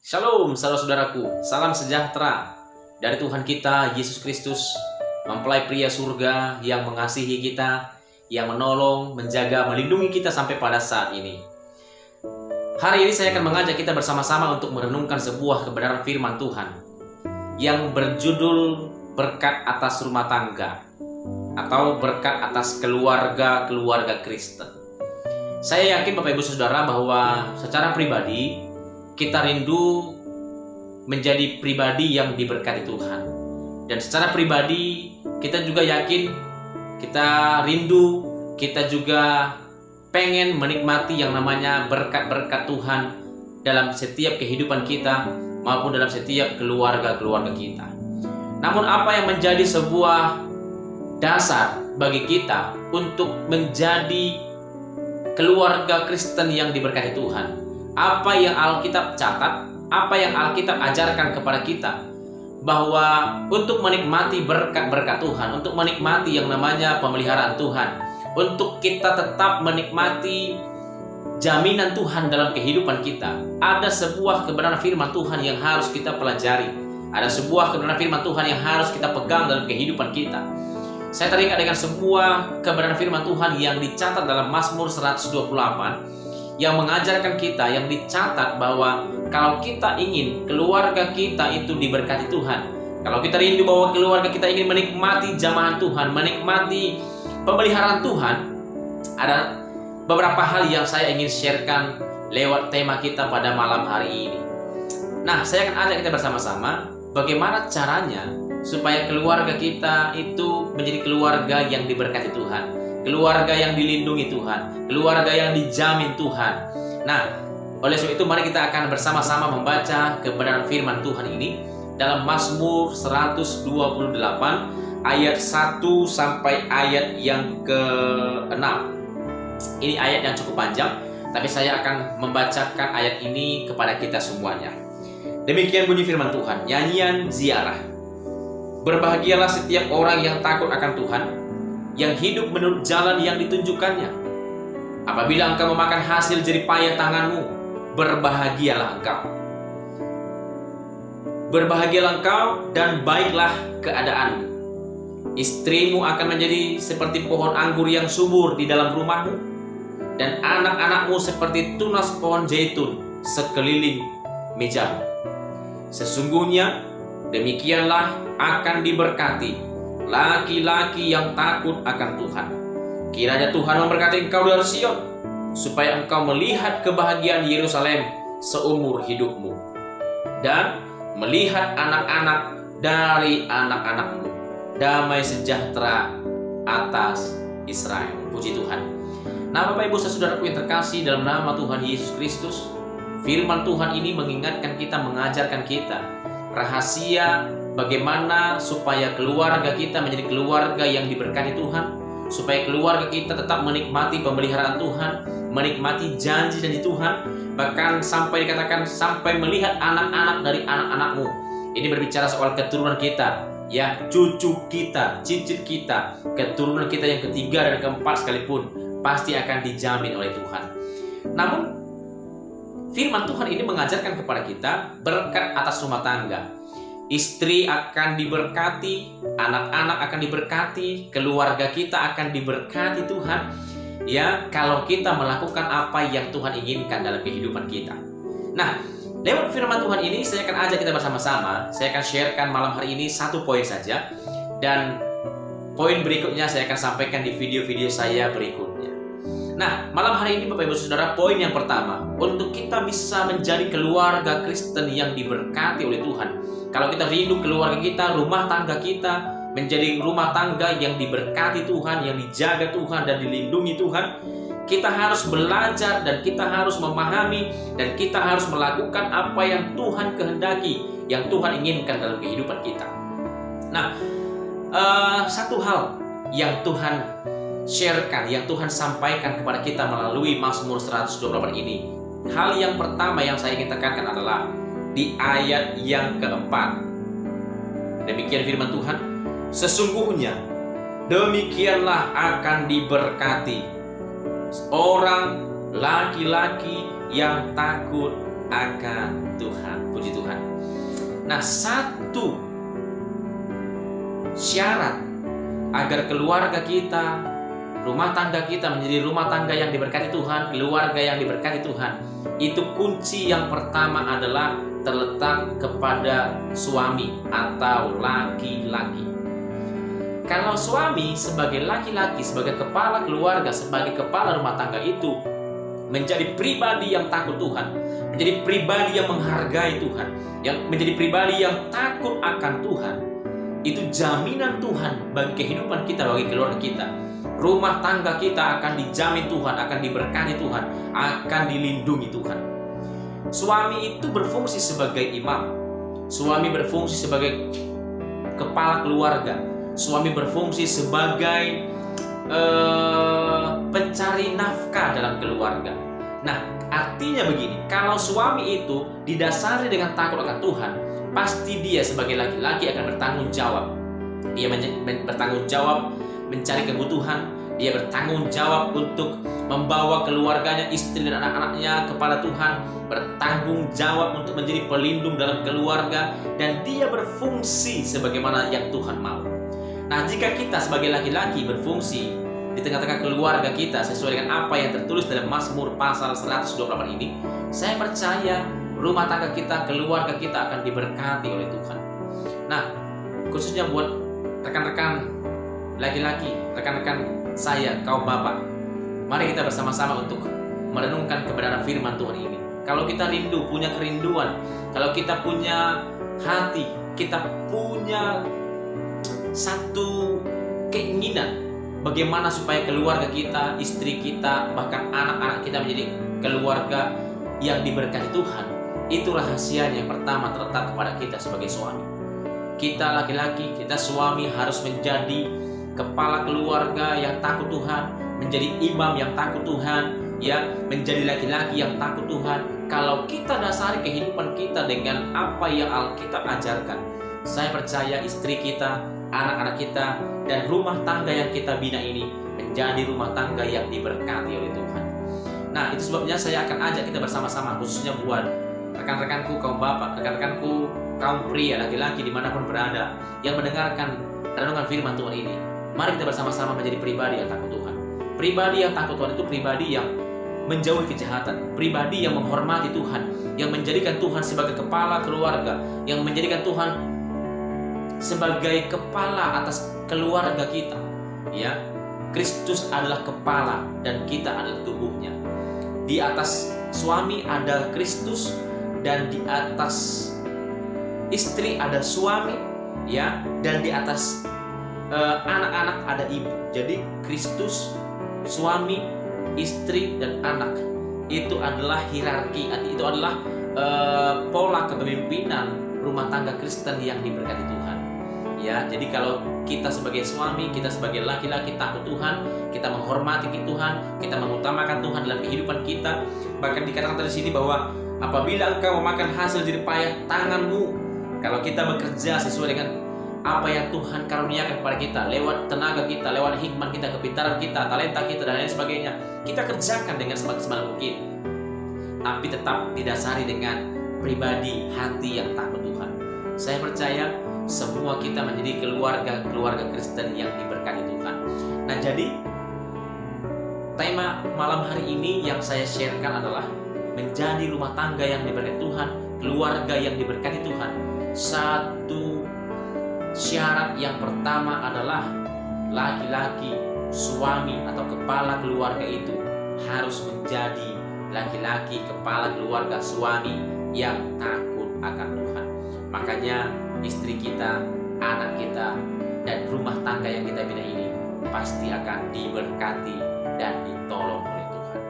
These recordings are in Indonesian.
Shalom saudara-saudaraku, salam sejahtera dari Tuhan kita Yesus Kristus, mempelai pria surga yang mengasihi kita, yang menolong, menjaga, melindungi kita sampai pada saat ini. Hari ini saya akan mengajak kita bersama-sama untuk merenungkan sebuah kebenaran firman Tuhan yang berjudul berkat atas rumah tangga atau berkat atas keluarga Kristen. Saya yakin Bapak Ibu Saudara bahwa secara pribadi kita rindu menjadi pribadi yang diberkati Tuhan. Dan secara pribadi kita juga yakin, kita rindu, kita juga pengen menikmati yang namanya berkat-berkat Tuhan dalam setiap kehidupan kita maupun dalam setiap keluarga kita. Namun apa yang menjadi sebuah dasar bagi kita untuk menjadi keluarga Kristen yang diberkati Tuhan? Apa yang Alkitab catat, apa yang Alkitab ajarkan kepada kita, bahwa untuk menikmati berkat-berkat Tuhan, untuk menikmati yang namanya pemeliharaan Tuhan, untuk kita tetap menikmati jaminan Tuhan dalam kehidupan kita, ada sebuah kebenaran firman Tuhan yang harus kita pelajari. Ada sebuah kebenaran firman Tuhan yang harus kita pegang dalam kehidupan kita. Saya teringat dengan sebuah kebenaran firman Tuhan yang dicatat dalam Mazmur 128 yang mengajarkan kita, yang dicatat bahwa kalau kita ingin keluarga kita itu diberkati Tuhan, kalau kita rindu bahwa keluarga kita ingin menikmati jamahan Tuhan, menikmati pemeliharaan Tuhan, ada beberapa hal yang saya ingin sharekan lewat tema kita pada malam hari ini. Nah, saya akan ajak kita bersama-sama bagaimana caranya supaya keluarga kita itu menjadi keluarga yang diberkati Tuhan, keluarga yang dilindungi Tuhan, keluarga yang dijamin Tuhan. Nah, oleh sebab itu mari kita akan bersama-sama membaca kebenaran firman Tuhan ini dalam Mazmur 128 ayat 1 sampai ayat yang ke-6. Ini ayat yang cukup panjang, tapi saya akan membacakan ayat ini kepada kita semuanya. Demikian bunyi firman Tuhan, nyanyian ziarah. Berbahagialah setiap orang yang takut akan Tuhan, yang hidup menurut jalan yang ditunjukkannya. Apabila engkau memakan hasil jerih payah tanganmu, berbahagialah engkau. Berbahagialah engkau dan baiklah keadaanmu. Istrimu akan menjadi seperti pohon anggur yang subur di dalam rumahmu, dan anak-anakmu seperti tunas pohon zaitun sekeliling mejamu. Sesungguhnya demikianlah akan diberkati laki-laki yang takut akan Tuhan. Kiranya Tuhan memberkati engkau dari Sion, supaya engkau melihat kebahagiaan Yerusalem seumur hidupmu, dan melihat anak-anak dari anak-anakmu, damai sejahtera atas Israel. Puji Tuhan. Nah, Bapak Ibu saudaraku yang terkasih dalam nama Tuhan Yesus Kristus, firman Tuhan ini mengingatkan kita, mengajarkan kita rahasia bagaimana supaya keluarga kita menjadi keluarga yang diberkati Tuhan, supaya keluarga kita tetap menikmati pemeliharaan Tuhan, menikmati janji-janji Tuhan, bahkan sampai dikatakan sampai melihat anak-anak dari anak-anakmu. Ini berbicara soal keturunan kita, ya, cucu kita, cicit kita, keturunan kita yang ketiga dan keempat sekalipun pasti akan dijamin oleh Tuhan. Namun firman Tuhan ini mengajarkan kepada kita berkat atas rumah tangga. Istri akan diberkati, anak-anak akan diberkati, keluarga kita akan diberkati Tuhan, ya, kalau kita melakukan apa yang Tuhan inginkan dalam kehidupan kita. Nah, lewat firman Tuhan ini saya akan ajak kita bersama-sama. Saya akan sharekan malam hari ini satu poin saja, dan poin berikutnya saya akan sampaikan di video-video saya berikutnya. Nah, malam hari ini Bapak Ibu Saudara, poin yang pertama, untuk kita bisa menjadi keluarga Kristen yang diberkati oleh Tuhan, kalau kita rindu keluarga kita, rumah tangga kita menjadi rumah tangga yang diberkati Tuhan, yang dijaga Tuhan dan dilindungi Tuhan, kita harus belajar dan kita harus memahami dan kita harus melakukan apa yang Tuhan kehendaki, yang Tuhan inginkan dalam kehidupan kita. Nah, satu hal yang Tuhan sharekan, yang Tuhan sampaikan kepada kita melalui Mazmur 128 ini, hal yang pertama yang saya ingin tekankan adalah di ayat yang keempat. Demikian firman Tuhan, sesungguhnya demikianlah akan diberkati orang laki-laki yang takut akan Tuhan. Puji Tuhan. Nah, satu syarat agar keluarga kita, rumah tangga kita menjadi rumah tangga yang diberkati Tuhan, keluarga yang diberkati Tuhan, itu kunci yang pertama adalah terletak kepada suami atau laki-laki. Kalau suami sebagai laki-laki, sebagai kepala keluarga, sebagai kepala rumah tangga itu menjadi pribadi yang takut Tuhan, menjadi pribadi yang menghargai Tuhan, yang menjadi pribadi yang takut akan Tuhan, itu jaminan Tuhan bagi kehidupan kita, bagi keluarga kita. Rumah tangga kita akan dijamin Tuhan, akan diberkati Tuhan, akan dilindungi Tuhan. Suami itu berfungsi sebagai imam, suami berfungsi sebagai kepala keluarga, suami berfungsi sebagai pencari nafkah dalam keluarga. Nah, artinya begini, kalau suami itu didasari dengan takut akan Tuhan, pasti dia sebagai laki-laki akan bertanggung jawab. Dia bertanggung jawab mencari kebutuhan, dia bertanggung jawab untuk membawa keluarganya, istri dan anak-anaknya kepada Tuhan, bertanggung jawab untuk menjadi pelindung dalam keluarga, dan dia berfungsi sebagaimana yang Tuhan mau. Nah, jika kita sebagai laki-laki berfungsi di tengah-tengah keluarga kita sesuai dengan apa yang tertulis dalam Mazmur pasal 128 ini, saya percaya rumah tangga kita, keluarga kita akan diberkati oleh Tuhan. Nah, khususnya buat rekan-rekan laki-laki, rekan-rekan saya, kaum bapak, mari kita bersama-sama untuk merenungkan kebenaran firman Tuhan ini. Kalau kita rindu, punya kerinduan, kalau kita punya hati, kita punya satu keinginan bagaimana supaya keluarga kita, istri kita, bahkan anak-anak kita menjadi keluarga yang diberkati Tuhan, itu rahasianya yang pertama terletak kepada kita sebagai suami. Kita laki-laki, kita suami harus menjadi kepala keluarga yang takut Tuhan, menjadi imam yang takut Tuhan, ya, menjadi laki-laki yang takut Tuhan. Kalau kita dasari kehidupan kita dengan apa yang Alkitab ajarkan, saya percaya istri kita, anak-anak kita, dan rumah tangga yang kita bina ini menjadi rumah tangga yang diberkati oleh Tuhan. Nah, itu sebabnya saya akan ajak kita bersama-sama, khususnya buat rekan-rekanku kaum bapak, rekan-rekanku kaum pria, laki-laki dimanapun berada yang mendengarkan renungan firman Tuhan ini. Mari kita bersama-sama menjadi pribadi yang takut Tuhan. Pribadi yang takut Tuhan itu pribadi yang menjauhi kejahatan, pribadi yang menghormati Tuhan, yang menjadikan Tuhan sebagai kepala keluarga, yang menjadikan Tuhan sebagai kepala atas keluarga kita. Ya, Kristus adalah kepala dan kita adalah tubuhnya. Di atas suami ada Kristus dan di atas istri ada suami, ya, dan di atas anak-anak ada ibu. Jadi Kristus, suami, istri, dan anak itu adalah hierarki, itu adalah pola kepemimpinan rumah tangga Kristen yang diberkati Tuhan. Ya, jadi kalau kita sebagai suami, kita sebagai laki-laki takut Tuhan, kita menghormati Tuhan, kita mengutamakan Tuhan dalam kehidupan kita. Bahkan dikatakan di sini bahwa apabila engkau memakan hasil jerih payah tanganmu, kalau kita bekerja sesuai dengan apa yang Tuhan karuniakan kepada kita, lewat tenaga kita, lewat hikmat kita, kepintaran kita, talenta kita, dan lain sebagainya, kita kerjakan dengan semaksimal mungkin, tapi tetap didasari dengan pribadi hati yang takut Tuhan. Saya percaya semua kita menjadi keluarga Kristen yang diberkati Tuhan. Nah, jadi tema malam hari ini yang saya sharekan adalah menjadi rumah tangga yang diberkati Tuhan, keluarga yang diberkati Tuhan. Satu syarat yang pertama adalah laki-laki, suami atau kepala keluarga itu harus menjadi laki-laki, kepala keluarga, suami yang takut akan Tuhan. Makanya istri kita, anak kita, dan rumah tangga yang kita bina ini pasti akan diberkati dan ditolong oleh Tuhan.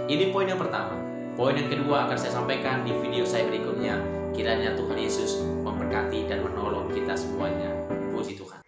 Ini poin yang pertama. Poin yang kedua akan saya sampaikan di video saya berikutnya. Kiranya Tuhan Yesus memberkati dan menolong kita semuanya. Puji Tuhan.